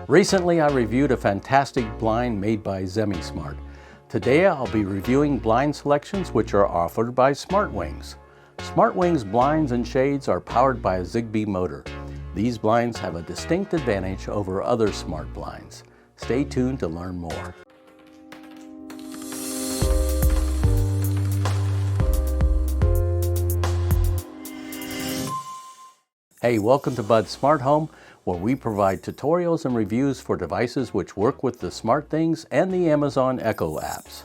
Recently, I reviewed a fantastic blind made by Zigbee. Today, I'll be reviewing blind selections which are offered by SmartWings. SmartWings blinds and shades are powered by a Zigbee motor. These blinds have a distinct advantage over other smart blinds. Stay tuned to learn more. Hey, welcome to Bud's Smart Home, where we provide tutorials and reviews for devices which work with the SmartThings and the Amazon Echo apps.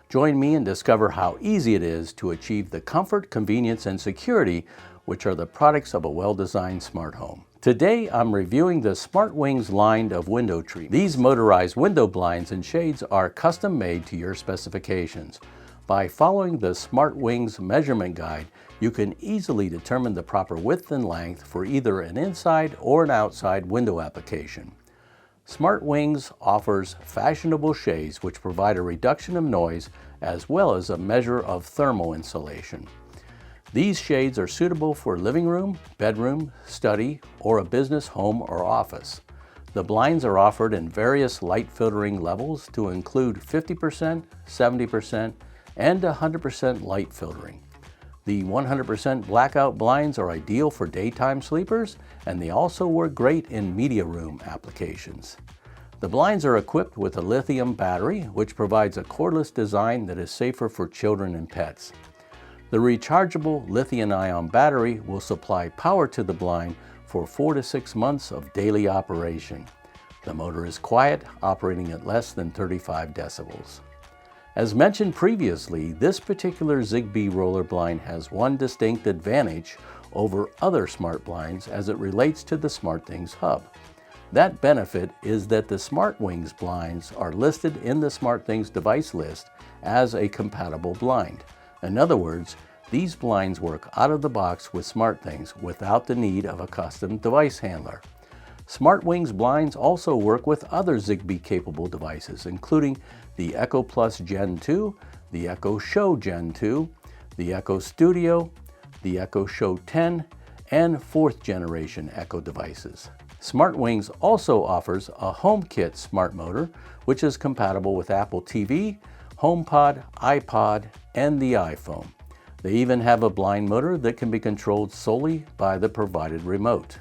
Join me and discover how easy it is to achieve the comfort, convenience, and security which are the products of a well-designed smart home. Today, I'm reviewing the SmartWings line of window treatments. These motorized window blinds and shades are custom made to your specifications. By following the SmartWings measurement guide, you can easily determine the proper width and length for either an inside or an outside window application. SmartWings offers fashionable shades which provide a reduction of noise as well as a measure of thermal insulation. These shades are suitable for living room, bedroom, study, or a business home or office. The blinds are offered in various light filtering levels to include 50%, 70%, and 100% light filtering. The 100% blackout blinds are ideal for daytime sleepers, and they also work great in media room applications. The blinds are equipped with a lithium battery, which provides a cordless design that is safer for children and pets. The rechargeable lithium-ion battery will supply power to the blind for 4 to 6 months of daily operation. The motor is quiet, operating at less than 35 decibels. As mentioned previously, this particular Zigbee roller blind has one distinct advantage over other smart blinds as it relates to the SmartThings hub. That benefit is that the SmartWings blinds are listed in the SmartThings device list as a compatible blind. In other words, these blinds work out of the box with SmartThings without the need of a custom device handler. SmartWings blinds also work with other Zigbee-capable devices, including the Echo Plus Gen 2, the Echo Show Gen 2, the Echo Studio, the Echo Show 10, and 4th generation Echo devices. SmartWings also offers a HomeKit smart motor, which is compatible with Apple TV, HomePod, iPod, and the iPhone. They even have a blind motor that can be controlled solely by the provided remote.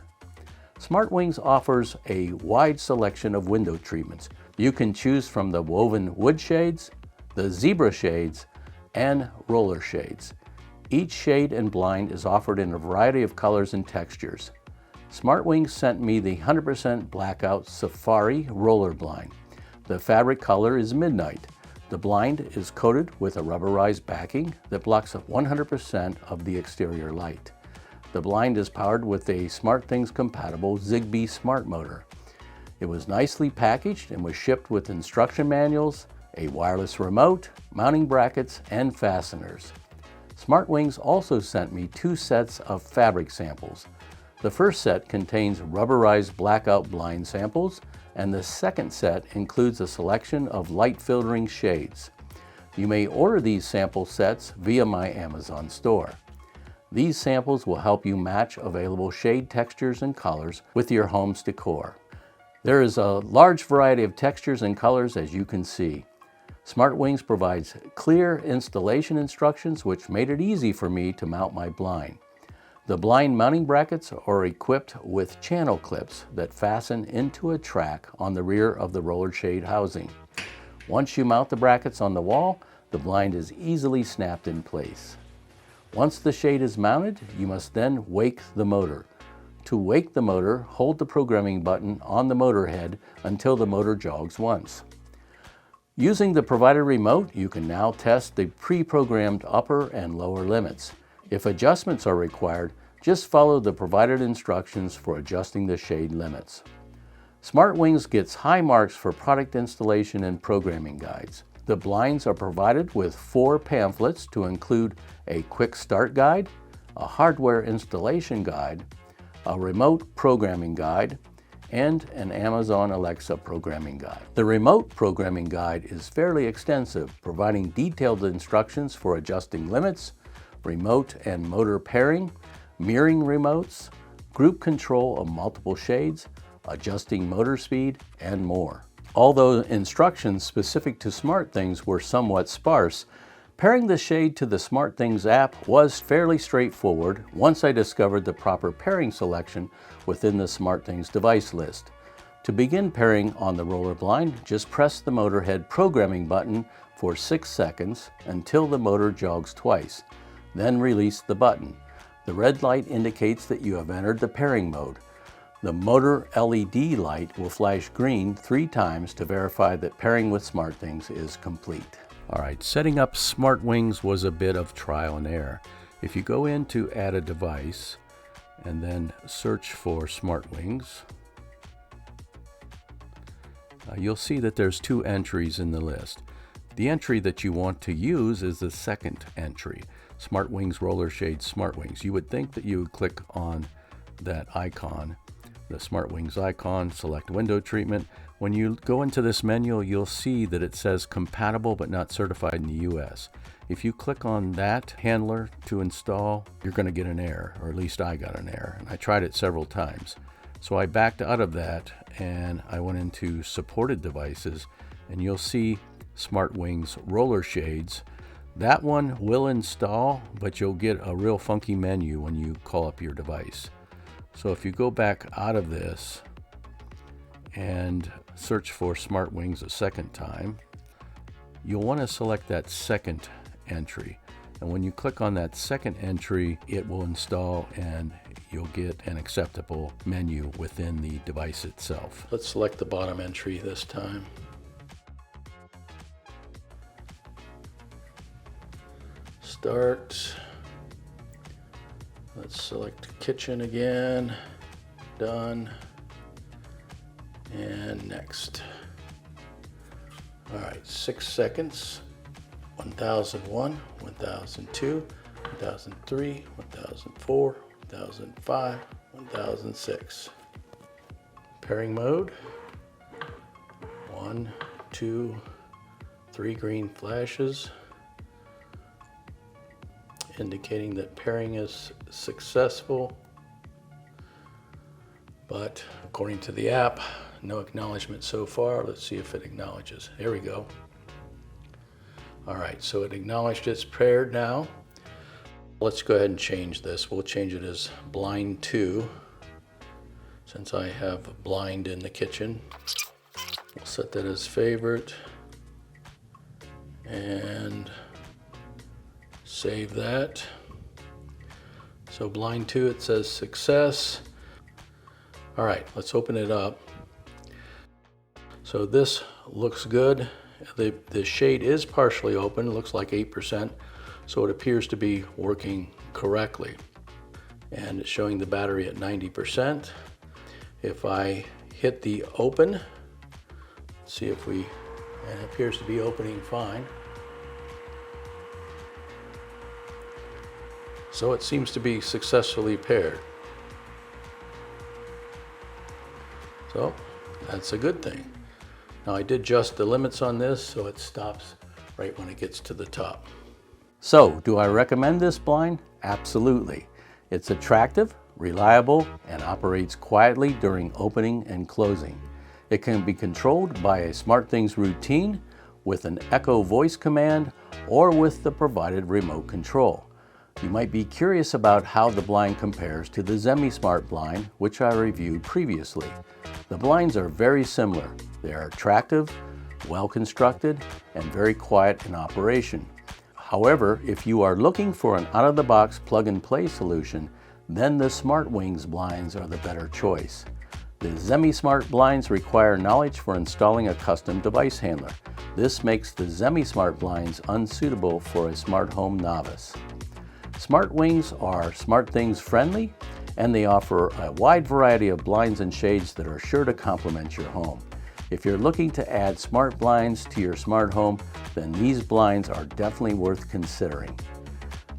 SmartWings offers a wide selection of window treatments. You can choose from the woven wood shades, the zebra shades, and roller shades. Each shade and blind is offered in a variety of colors and textures. SmartWings sent me the 100% blackout Safari roller blind. The fabric color is Midnight. The blind is coated with a rubberized backing that blocks 100% of the exterior light. The blind is powered with a SmartThings compatible Zigbee smart motor. It was nicely packaged and was shipped with instruction manuals, a wireless remote, mounting brackets, and fasteners. SmartWings also sent me 2 sets of fabric samples. The first set contains rubberized blackout blind samples, and the second set includes a selection of light filtering shades. You may order these sample sets via my Amazon store. These samples will help you match available shade textures and colors with your home's decor. There is a large variety of textures and colors, as you can see. SmartWings provides clear installation instructions which made it easy for me to mount my blind. The blind mounting brackets are equipped with channel clips that fasten into a track on the rear of the roller shade housing. Once you mount the brackets on the wall, the blind is easily snapped in place. Once the shade is mounted, you must then wake the motor. To wake the motor, hold the programming button on the motor head until the motor jogs once. Using the provided remote, you can now test the pre-programmed upper and lower limits. If adjustments are required, just follow the provided instructions for adjusting the shade limits. SmartWings gets high marks for product installation and programming guides. The blinds are provided with 4 pamphlets to include a quick start guide, a hardware installation guide, a remote programming guide, and an Amazon Alexa programming guide. The remote programming guide is fairly extensive, providing detailed instructions for adjusting limits, remote and motor pairing, mirroring remotes, group control of multiple shades, adjusting motor speed, and more. Although instructions specific to SmartThings were somewhat sparse, pairing the shade to the SmartThings app was fairly straightforward once I discovered the proper pairing selection within the SmartThings device list. To begin pairing on the roller blind, just press the motorhead programming button for 6 seconds until the motor jogs twice. Then release the button. The red light indicates that you have entered the pairing mode. The motor LED light will flash green 3 times to verify that pairing with SmartThings is complete. Alright, setting up SmartWings was a bit of trial and error. If you go in to add a device and then search for SmartWings, you'll see that there's 2 entries in the list. The entry that you want to use is the second entry, SmartWings Roller Shade SmartWings. You would think that you would click on that icon, the SmartWings icon, select window treatment. When you go into this menu, you'll see that it says compatible but not certified in the US. If you click on that handler to install, you're going to get an error, or at least I got an error, and I tried it several times. So I backed out of that and I went into supported devices, and you'll see SmartWings Roller Shades. That one will install, but you'll get a real funky menu when you call up your device. So if you go back out of this and search for SmartWings a second time, you'll want to select that second entry. And when you click on that second entry, it will install and you'll get an acceptable menu within the device itself. Let's select the bottom entry this time. Start. Let's select kitchen again. Done. And next. All right, 6 seconds. 1001, 1002, 1003, 1004, 1005, 1006. Pairing mode. 1, 2, 3 green flashes, indicating that pairing is successful, but according to the app, no acknowledgement so far. Let's see if it acknowledges. Here we go. All right, so it acknowledged it's paired now. Let's go ahead and change this. We'll change it as blind 2, since I have blind in the kitchen. We'll set that as favorite and save that. So blind 2, it says success. All right, let's open it up. So this looks good. The shade is partially open. It looks like 8%, so it appears to be working correctly. And it's showing the battery at 90%. If I hit the open, see if and it appears to be opening fine. So it seems to be successfully paired. So that's a good thing. Now I did adjust the limits on this so it stops right when it gets to the top. So do I recommend this blind? Absolutely. It's attractive, reliable, and operates quietly during opening and closing. It can be controlled by a SmartThings routine with an Echo voice command or with the provided remote control. You might be curious about how the blind compares to the Zigbee Smart Blind, which I reviewed previously. The blinds are very similar. They are attractive, well constructed, and very quiet in operation. However, if you are looking for an out-of-the-box plug-and-play solution, then the SmartWings blinds are the better choice. The Zigbee Smart Blinds require knowledge for installing a custom device handler. This makes the Zigbee Smart Blinds unsuitable for a smart home novice. SmartWings are SmartThings friendly, and they offer a wide variety of blinds and shades that are sure to complement your home. If you're looking to add smart blinds to your smart home, then these blinds are definitely worth considering.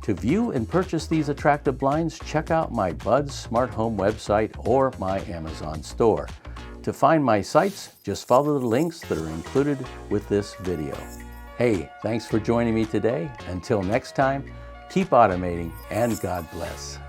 To view and purchase these attractive blinds, check out my Buds Smart Home website or my Amazon store. To find my sites, just follow the links that are included with this video. Hey, thanks for joining me today. Until next time, keep automating and God bless.